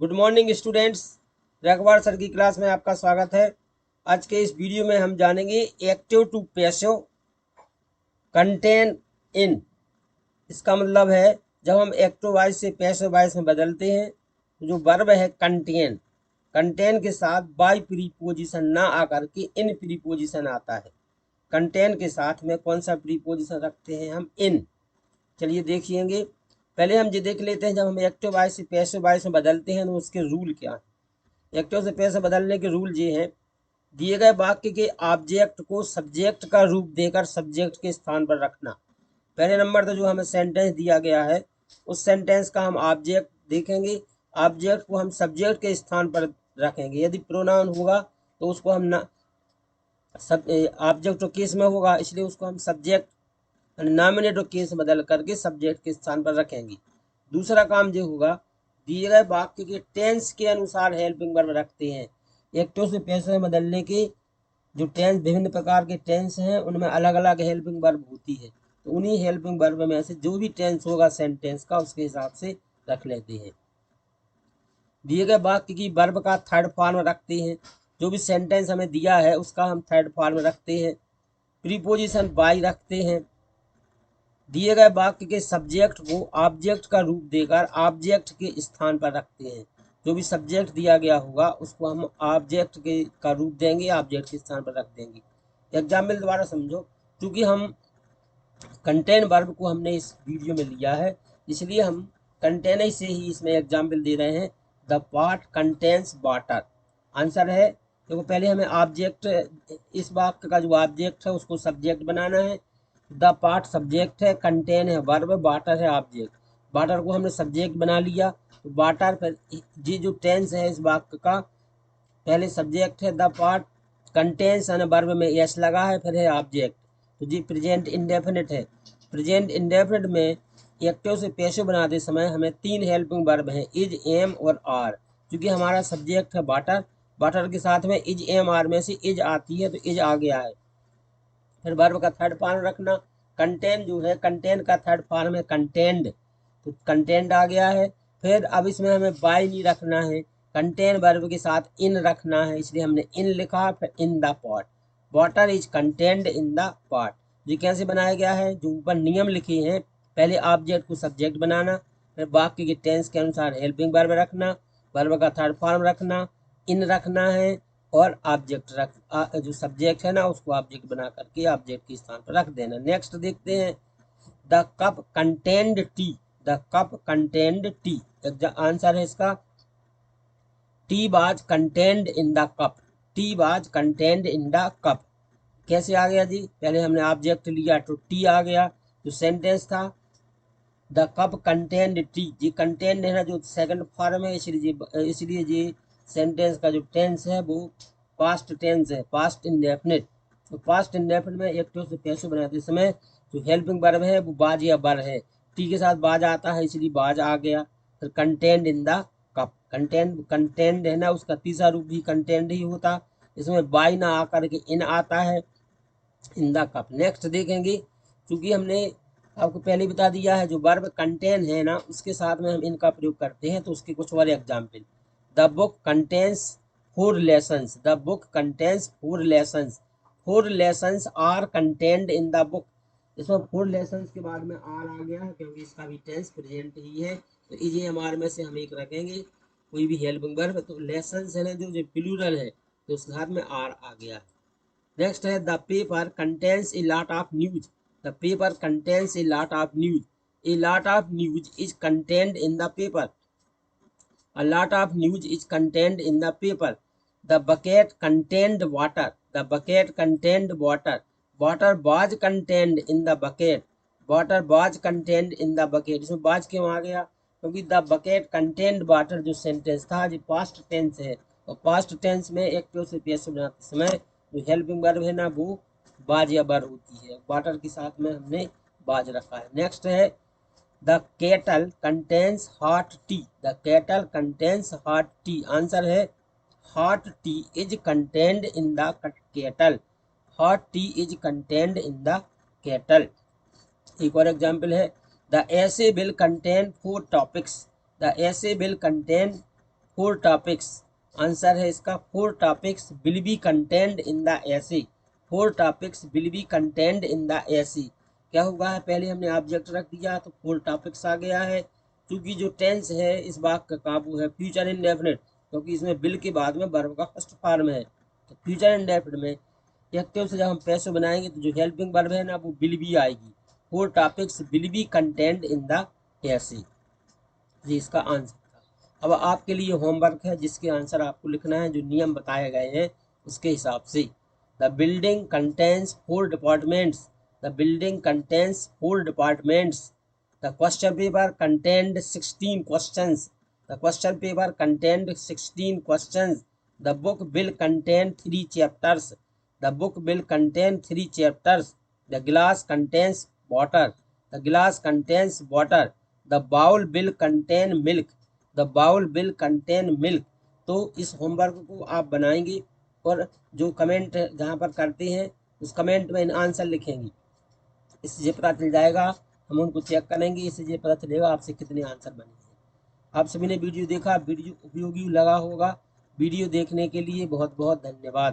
Good morning students. रघुवर sir की class में आपका स्वागत है। आज के इस वीडियो में हम जानेंगे active to passive contain in. इसका मतलब है जब हम एक्टिव वॉइस से पैसिव वॉइस में बदलते हैं तो जो वर्ब है कंटेन, कंटेन के साथ बाय प्रीपोजिशन ना आकर के इन प्रीपोजिशन आता है। कंटेन के साथ में कौन सा प्रीपोजिशन रखते हैं हम? इन। चलिए देखिएंगे। पहले हम ये देख लेते हैं जब हम एक्टिव वॉइस से पैसिव वॉइस में बदलते हैं तो उसके रूल क्या है। एक्टिव से पैसिव बदलने के रूल ये हैं। दिए गए वाक्य के ऑब्जेक्ट को सब्जेक्ट का रूप देकर सब्जेक्ट के स्थान पर रखना। पहले नंबर तो जो हमें सेंटेंस दिया गया है उस सेंटेंस का हम ऑब्जेक्ट देखेंगे, ऑब्जेक्ट को हम सब्जेक्ट के स्थान पर रखेंगे। यदि प्रोनाउन होगा तो उसको हम ना सब ऑब्जेक्ट केस में होगा, इसलिए उसको हम सब्जेक्ट नॉमिनेटिव केस बदल करके सब्जेक्ट के स्थान पर रखेंगे। दूसरा काम जो होगा, दिए गए वाक्य के टेंस के अनुसार हेल्पिंग वर्ब रखते हैं। एक्टिव से पैसिव में बदलने के जो टेंस, विभिन्न प्रकार के टेंस हैं उनमें अलग अलग हेल्पिंग वर्ब होती है, तो उन्हीं हेल्पिंग वर्ब में से जो भी टेंस होगा सेंटेंस का उसके हिसाब से रख लेते हैं। दिए गए वाक्य की वर्ब का थर्ड फॉर्म रखते हैं। जो भी सेंटेंस हमें दिया है उसका हम थर्ड फॉर्म रखते हैं। प्रीपोजिशन बाय रखते हैं। दिए गए वाक्य के सब्जेक्ट को ऑब्जेक्ट का रूप देकर ऑब्जेक्ट के स्थान पर रखते हैं। जो भी सब्जेक्ट दिया गया होगा उसको हम ऑब्जेक्ट के का रूप देंगे, ऑब्जेक्ट के स्थान पर रख देंगे। एग्जाम्पल दोबारा समझो। क्योंकि हम कंटेन वर्ब को हमने इस वीडियो में लिया है इसलिए हम कंटेन से ही इसमें एग्जाम्पल दे रहे हैं। The pot contains water. Answer है देखो, पहले हमें ऑब्जेक्ट, इस वाक्य का जो ऑब्जेक्ट है उसको सब्जेक्ट बनाना है। द पार्ट सब्जेक्ट है, कंटेन है वर्ब, वाटर है ऑब्जेक्ट। वाटर को हमने सब्जेक्ट बना लिया तो वाटर पर ये जो टेंस है इस वाक्य का, पहले सब्जेक्ट है द पार्ट, कंटेन्स है वर्ब में यस लगा है, फिर है ऑब्जेक्ट, तो जी प्रेजेंट इंडेफिनिट है। प्रेजेंट इंडेफिनिट में एक्टिव से पैसिव बनाते समय हमें तीन हेल्पिंग वर्ब हैं, इज, एम और आर। क्योंकि हमारा सब्जेक्ट है वाटर, वाटर के साथ में इज, एम, आर में से इज आती है तो इज आ गया है। फिर वर्ब का थर्ड फॉर्म रखना। कंटेन जो है, कंटेन का थर्ड फॉर्म है कंटेंड, तो कंटेंट आ गया है। फिर अब इसमें हमें बाय नहीं रखना है, कंटेन वर्ब के साथ इन रखना है, इसलिए हमने इन लिखा। फिर in the pot, water is contained in the pot. ये कैसे बनाया गया है? जो ऊपर नियम लिखे हैं, पहले ऑब्जेक्ट को सब्जेक्ट बनाना, फिर वाक्य के टेंस के अनुसार हेल्पिंग वर्ब रखना, वर्ब का थर्ड फॉर्म रखना, इन रखना है, और ऑब्जेक्ट जो सब्जेक्ट है ना उसको ऑब्जेक्ट बना करके ऑब्जेक्ट के स्थान पर रख देना। नेक्स्ट देखते हैं। The cup contained T. The cup contained T. Answer है इसका tea was contained in the cup. Tea was contained in the cup. कैसे आ गया जी? पहले हमने ऑब्जेक्ट लिया तो टी आ गया। जो सेंटेंस था द कप कंटेन्ड टी, ये कंटेन्ड है ना जो सेकंड फॉर्म है, इसलिए ये सेंटेंस का जो टेंस है वो पास्ट टेंस है, पास्ट इंडेफिनिट। तो पास्ट इंडेफिनिट में एक्टिव से पैसिव बनाते समय जो हेल्पिंग वर्ब है वो बाज या बर है। टी के साथ बाज आता है इसलिए बाज आ गया। फिर contained in the cup, contained है ना उसका तीसरा रूप भी कंटेन्ड ही होता, इसमें बाई ना आकर के इन आता है, इन द कप। नेक्स्ट देखेंगे। क्योंकि हमने आपको पहले बता दिया है जो वर्ब कंटेन है ना उसके साथ में हम इनका प्रयोग करते हैं, तो उसके कुछ और example. The book contains 4 lessons. The book contains 4 lessons. 4 lessons are contained in the book. इसमें 4 लेसन्स के बाद में आर आ गया है क्योंकि इसका भी टेंस प्रेजेंट ही है, तो इजी एम आर में से हम एक रखेंगे कोई भी हेल्पिंग वर्ब। तो लेसन्स है ना जो प्लूरल है तो उसके साथ में आर आ गया है। नेक्स्ट है the paper contains a lot of news. The paper contains a lot of news. A lot of news is contained in the paper. A lot of news is contained in the paper. The bucket contained water. The bucket contained water. Water was contained in the bucket. Water was contained in the bucket. इसमें बाज क्यों आ गया? क्योंकि the bucket contained water जो sentence था जो past tense है, और पास्ट टेंस में एक्टिव से पैसिव बनाते समय जो हेल्पिंग वर्ब है ना वो बाज या बर होती है। वाटर के साथ में हमने बाज रखा है। नेक्स्ट है the kettle contains hot tea. The kettle contains hot tea. Answer है hot tea is contained in the kettle. Hot tea is contained in the kettle. एक और एग्जाम्पल है the essay will contain 4 topics. The essay will contain 4 topics, answer है इसका 4 topics will be content in the essay. 4 topics will be content in the essay. क्या हुआ है, पहले हमने ऑब्जेक्ट रख दिया तो 4 टॉपिक्स आ गया है। क्योंकि जो टेंस है इस वाक्य का वो है फ्यूचर इंडेफिनिट, क्योंकि इसमें विल के बाद में वर्ब का फर्स्ट फॉर्म है। तो फ्यूचर इंडेफिनिट में एक्टिव से जब हम पैसे बनाएंगे तो जो हेल्पिंग वर्ब है ना वो विल बी आएगी। 4 topics will be content in the essay, ये इसका आंसर था। अब आपके लिए होमवर्क है जिसके आंसर आपको लिखना है, जो नियम बताए गए हैं उसके हिसाब से। The building contains 4 departments, the building contains 4 departments, the question paper contained 16 questions, the question paper contained 16 questions, the book will contain 3 chapters, the book will contain 3 chapters, the glass contains water, the glass contains water, the bowl will contain milk, the bowl will contain milk. तो इस homework को आप बनाएंगे और जो comment जहाँ पर करते हैं उस कमेंट में आंसर लिखेंगे, इससे ये पता चल जाएगा, हम उनको चेक करेंगे, इससे ये पता चलेगा आपसे कितने आंसर बने हैं। आप सभी ने वीडियो देखा, वीडियो उपयोगी लगा होगा। वीडियो देखने के लिए बहुत बहुत धन्यवाद।